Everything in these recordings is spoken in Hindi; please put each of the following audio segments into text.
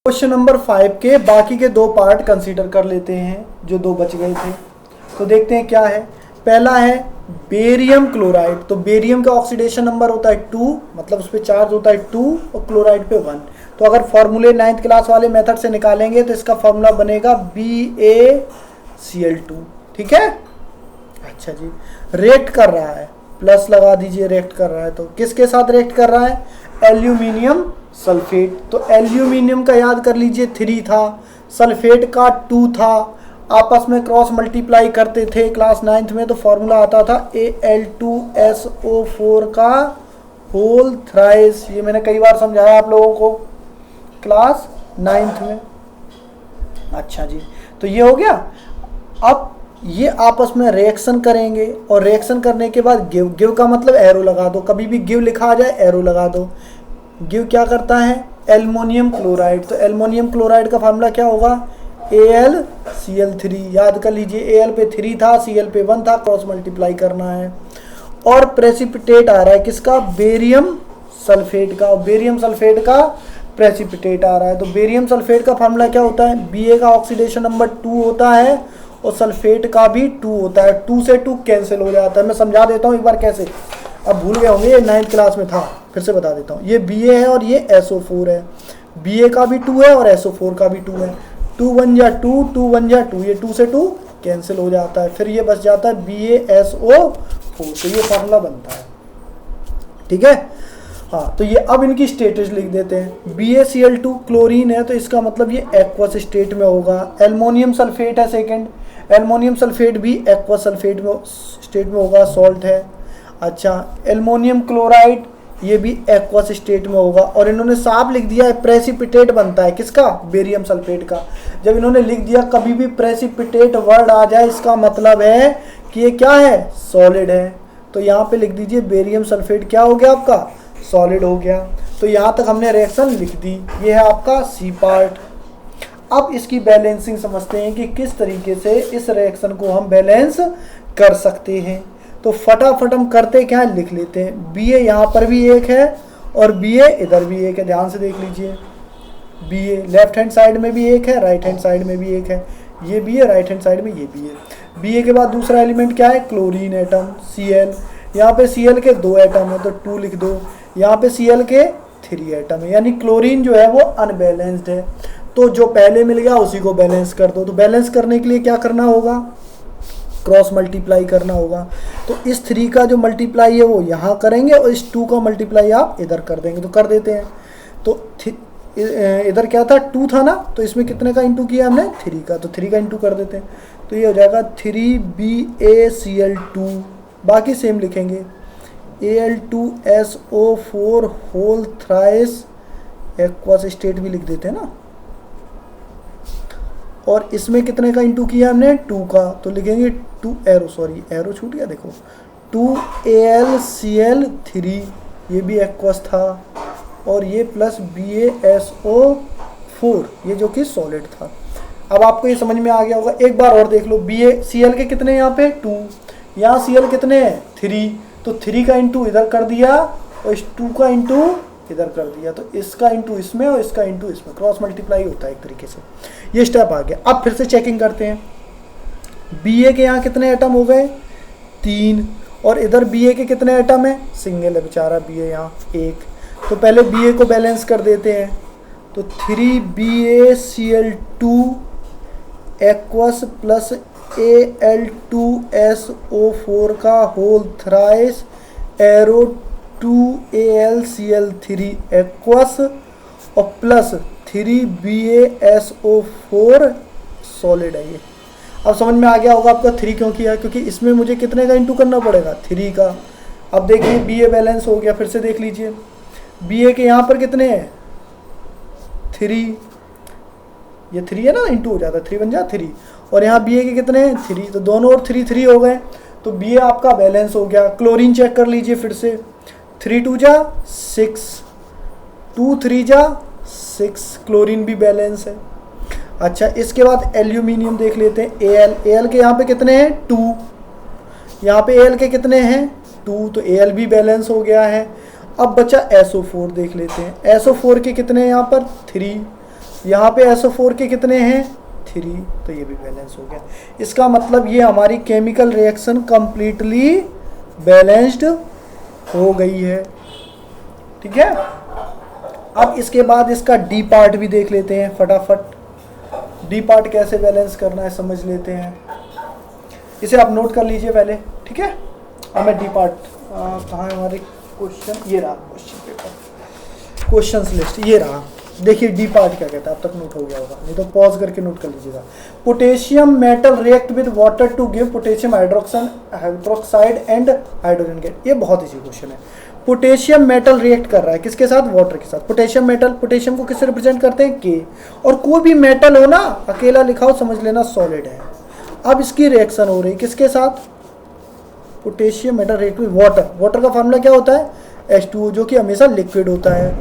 क्वेश्चन नंबर 5 के बाकी के दो पार्ट कंसीडर कर लेते हैं जो दो बच गए थे। तो देखते हैं क्या है। पहला है बेरियम क्लोराइड। तो बेरियम का ऑक्सीडेशन नंबर होता है 2, मतलब उस पर चार्ज होता है 2 और क्लोराइड पे 1। तो अगर फॉर्मूले 9th क्लास वाले मेथड से निकालेंगे तो इसका फॉर्मूला बनेगा BaCl2। ठीक है। अच्छा जी, रिएक्ट कर रहा है, प्लस लगा दीजिए, रिएक्ट कर रहा है। तो किसके साथ रिएक्ट कर रहा है? Aluminium sulphate. तो एल्यूमिनियम का याद कर लीजिए 3 था, सल्फेट का 2 था, आपस में क्रॉस मल्टीप्लाई करते थे क्लास 9th में। तो फॉर्मूला आता था Al2SO4 का होल थ्राइस। ये मैंने कई बार समझाया आप लोगों को क्लास 9th में। अच्छा जी, तो ये हो गया। अब ये आपस में रिएक्शन करेंगे और रिएक्शन करने के बाद गिव का मतलब एरो लगा दो। कभी भी गिव लिखा आ जाए एरो लगा दो। गिव क्या करता है? Aluminium chloride. तो एल्युमिनियम क्लोराइड का फार्मूला क्या होगा? AlCl3। याद कर लीजिए, Al पे 3 था, Cl पे 1 था, क्रॉस मल्टीप्लाई करना है। और प्रेसिपिटेट आ रहा है किसका? बेरियम सल्फेट का। बेरियम सल्फेट का प्रेसिपिटेट आ रहा है। तो बेरियम सल्फेट का फार्मूला क्या होता है? Ba का ऑक्सीडेशन नंबर 2 होता है और सल्फेट का भी 2 होता है। 2 से 2 कैंसिल हो जाता है। मैं समझा देता हूँ एक बार कैसे, अब भूल गए होंगे, ये 9th क्लास में था, फिर से बता देता हूँ। ये Ba है और ये SO4 है। Ba का भी 2 है और SO4 का भी 2 है। 2 1 जा 2, 2 1 जा 2, ये 2 से 2 कैंसिल हो जाता है। फिर ये बच जाता है BaSO4। तो ये फार्मूला बनता है। ठीक है। हाँ, तो ये अब इनकी स्टेटस लिख देते हैं। BaCl2 क्लोरीन है, तो इसका मतलब ये एक्वस स्टेट में होगा। एल्युमिनियम सल्फेट है सेकेंड, एल्युमिनियम सल्फेट भी एक्वस सल्फेट में स्टेट में होगा, सॉल्ट है। अच्छा, एल्युमिनियम क्लोराइड ये भी एक्वस स्टेट में होगा। और इन्होंने साफ लिख दिया है प्रेसिपिटेट बनता है किसका? बेरियम सल्फेट का। जब इन्होंने लिख दिया कभी भी प्रेसिपिटेट वर्ड आ जाए, इसका मतलब है कि ये क्या है? सॉलिड है। तो यहाँ पे लिख दीजिए बेरियम सल्फेट क्या हो गया आपका? सॉलिड हो गया। तो यहाँ तक हमने रिएक्शन लिख दी। ये है आपका सी पार्ट। अब इसकी बैलेंसिंग समझते हैं कि किस तरीके से इस रिएक्शन को हम बैलेंस कर सकते हैं। तो फटाफट हम करते क्या है, लिख लेते हैं। Ba यहाँ पर भी एक है और Ba इधर भी एक है। ध्यान से देख लीजिए, Ba लेफ्ट हैंड साइड में भी एक है, राइट हैंड साइड में भी एक है। ये भी है, राइट हैंड साइड में ये भी है। Ba के बाद दूसरा एलिमेंट क्या है? Chlorine atom, Cl। यहाँ पे Cl के 2 एटम है तो 2 लिख दो। यहाँ पे Cl के 3 एटम है, यानी क्लोरीन जो है वो अनबैलेंस्ड है। तो जो पहले मिल गया उसी को बैलेंस कर दो। तो बैलेंस करने के लिए क्या करना होगा? क्रॉस मल्टीप्लाई करना होगा। तो इस 3 का जो मल्टीप्लाई है वो यहाँ करेंगे और इस 2 का मल्टीप्लाई आप इधर कर देंगे। तो कर देते हैं। तो इधर क्या था? 2 था ना, तो इसमें कितने का इंटू किया हमने? 3 का। तो 3 का इंटू कर देते हैं। तो ये हो जाएगा 3BaCl2। बाकी सेम लिखेंगे, Al2SO4 whole thrice, aqueous state भी लिख देते हैं ना। और इसमें कितने का इंटू किया हमने? 2 का। तो लिखेंगे 2 एरो, सॉरी एरो छूट गया, देखो 2AlCl3, ये भी एक्वस था। और ये प्लस BaSO4, ये जो कि सॉलिड था। अब आपको ये समझ में आ गया होगा। एक बार और देख लो, BaCl के कितने यहाँ पे? 2, यहाँ Cl कितने हैं? 3। तो 3 का इंटू इधर कर दिया और इस 2 का इंटू इधर कर दिया। तो इसका इंटू इसमें और इसका इंटू इसमें, क्रॉस मल्टीप्लाई होता है एक तरीके से। ये स्टेप आ गया। अब फिर से चेकिंग करते हैं। Ba के यहाँ कितने एटम हो गए? 3। और इधर Ba के कितने एटम है? सिंगल है बेचारा Ba यहाँ 1। तो पहले Ba को बैलेंस कर देते हैं। तो 3BaCl2 एक्वस प्लस Al2SO4 का whole thrice arrow 2AlCl3 aqueous और प्लस 3BaSO4 सॉलिड है ये। अब समझ में आ गया होगा आपका 3 क्यों किया? क्योंकि इसमें मुझे कितने का इंटू करना पड़ेगा? 3 का। अब देखिए Ba बैलेंस हो गया। फिर से देख लीजिए, Ba के यहाँ पर कितने हैं? 3, ये 3 है ना, इंटू हो जाता है, 3 बन जा 3। और यहाँ Ba के कितने हैं? 3। तो दोनों और 3 3 हो गए। तो Ba आपका बैलेंस हो गया। क्लोरीन चेक कर लीजिए फिर से, 3 2 जा 6, 2 3 जा 6, क्लोरीन भी बैलेंस है। अच्छा, इसके बाद एल्यूमिनियम देख लेते हैं। Al के यहाँ पे कितने हैं? 2। यहाँ पे Al के कितने हैं? 2। तो Al भी बैलेंस हो गया है। अब बचा SO4 देख लेते हैं। SO4 के कितने हैं यहाँ पर? 3। यहाँ पे SO4 के कितने हैं 3, तो ये भी बैलेंस हो गया। इसका मतलब ये हमारी केमिकल रिएक्शन कंप्लीटली बैलेंस्ड हो गई है। ठीक है, अब इसके बाद इसका डी पार्ट भी देख लेते हैं फटाफट। डी पार्ट कैसे बैलेंस करना है समझ लेते हैं, इसे आप नोट कर लीजिए पहले। ठीक है, अब मैं डी पार्ट कहाँ है हमारे क्वेश्चन, ये रहा क्वेश्चन पेपर, क्वेश्चंस लिस्ट ये रहा। देखिए डी पार्ट क्या कहता है, अब तक नोट हो गया होगा, नहीं तो पॉज करके नोट कर लीजिएगा। Potassium metal react with water to give potassium hydroxide and hydrogen gas. ये बहुत इजी क्वेश्चन है। पोटेशियम मेटल रिएक्ट कर रहा है किसके साथ, वाटर के साथ। पोटेशियम मेटल, पोटेशियम को किससे रिप्रेजेंट करते हैं, के, और कोई भी मेटल हो ना अकेला लिखा हो समझ लेना सॉलिड है। अब इसकी रिएक्शन हो रही है किसके साथ, potassium metal react with water. Water का फार्मूला क्या होता है, H2O, जो कि हमेशा लिक्विड होता है।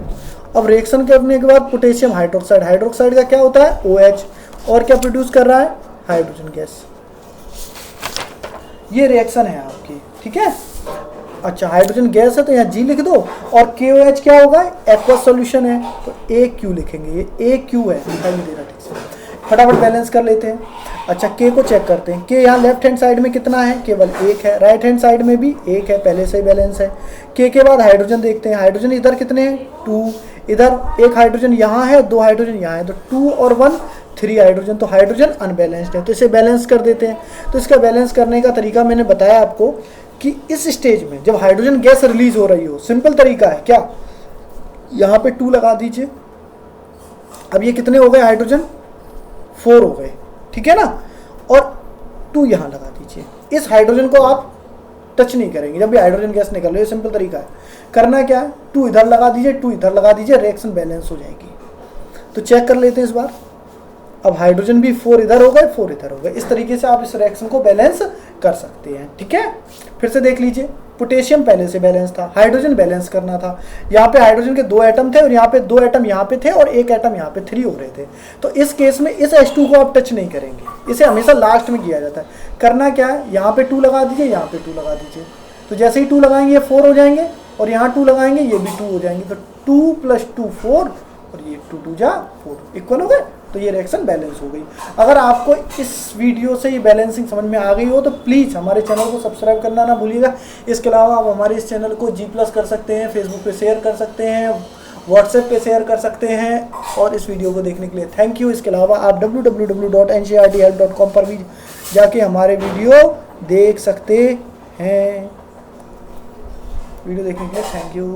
अब रिएक्शन करने के बाद पोटेशियम हाइड्रोक्साइड, हाइड्रोक्साइड का क्या होता है OH, और क्या प्रोड्यूस कर रहा है, हाइड्रोजन गैस। ये रिएक्शन है आपकी। ठीक है, अच्छा हाइड्रोजन गैस है तो यहाँ G लिख दो, और KOH क्या होगा, एक्वस सॉल्यूशन है तो AQ लिखेंगे, ये AQ है, दिखाई नहीं दे रहा ठीक से। फटाफट बैलेंस कर लेते हैं। अच्छा K को चेक करते हैं, K यहाँ लेफ्ट हैंड साइड में कितना है, केवल 1 है, राइट हैंड साइड में भी 1 है, पहले से ही बैलेंस है। K के बाद हाइड्रोजन देखते हैं, हाइड्रोजन इधर कितने हैं 2, इधर एक हाइड्रोजन यहाँ है, 2 हाइड्रोजन यहाँ है, तो 2 और 1 3 हाइड्रोजन, तो हाइड्रोजन अनबैलेंस्ड है, तो इसे बैलेंस कर देते हैं। तो इसका बैलेंस करने का तरीका मैंने बताया आपको कि इस स्टेज में जब हाइड्रोजन गैस रिलीज हो रही हो, सिंपल तरीका है क्या, यहाँ पे 2 लगा दीजिए। अब ये कितने हो गए हाइड्रोजन, 4 हो गए, ठीक है ना, और 2 यहाँ लगा दीजिए। इस हाइड्रोजन को आप टच नहीं करेंगे जब भी हाइड्रोजन गैस निकल रही है, सिंपल तरीका है। करना क्या है, 2 इधर लगा दीजिए, 2 इधर लगा दीजिए, रिएक्शन बैलेंस हो जाएगी। तो चेक कर लेते हैं इस बार। अब हाइड्रोजन भी 4 इधर हो गए, 4 इधर हो गए। इस तरीके से आप इस रिएक्शन को बैलेंस कर सकते हैं। ठीक है, फिर से देख लीजिए, पोटेशियम पहले से बैलेंस था, हाइड्रोजन बैलेंस करना था। यहाँ पे हाइड्रोजन के 2 एटम थे और यहाँ पे 2 एटम यहाँ पे थे और 1 एटम यहाँ पे 3 हो रहे थे। तो इस केस में इस H2 को आप टच नहीं करेंगे, इसे हमेशा लास्ट में किया जाता है। करना क्या है, यहाँ पे 2 लगा दीजिए, यहाँ पे 2 लगा दीजिए, तो जैसे ही 2 लगाएंगे ये 4 हो जाएंगे, और यहाँ 2 लगाएंगे ये भी 2 हो जाएंगे, तो 2 + 2 4, और ये 2 2 जा 4 इक्वल हो गए। तो ये रिएक्शन बैलेंस हो गई। अगर आपको इस वीडियो से ये बैलेंसिंग समझ में आ गई हो तो प्लीज़ हमारे चैनल को सब्सक्राइब करना ना भूलिएगा। इसके अलावा आप हमारे इस चैनल को G+ कर सकते हैं, फेसबुक पे शेयर कर सकते हैं, व्हाट्सएप पे शेयर कर सकते हैं। और इस वीडियो को देखने के लिए थैंक यू। इसके अलावा आप www.ncrthelp.com पर भी जाके हमारे वीडियो देख सकते हैं। वीडियो देखने के लिए थैंक यू।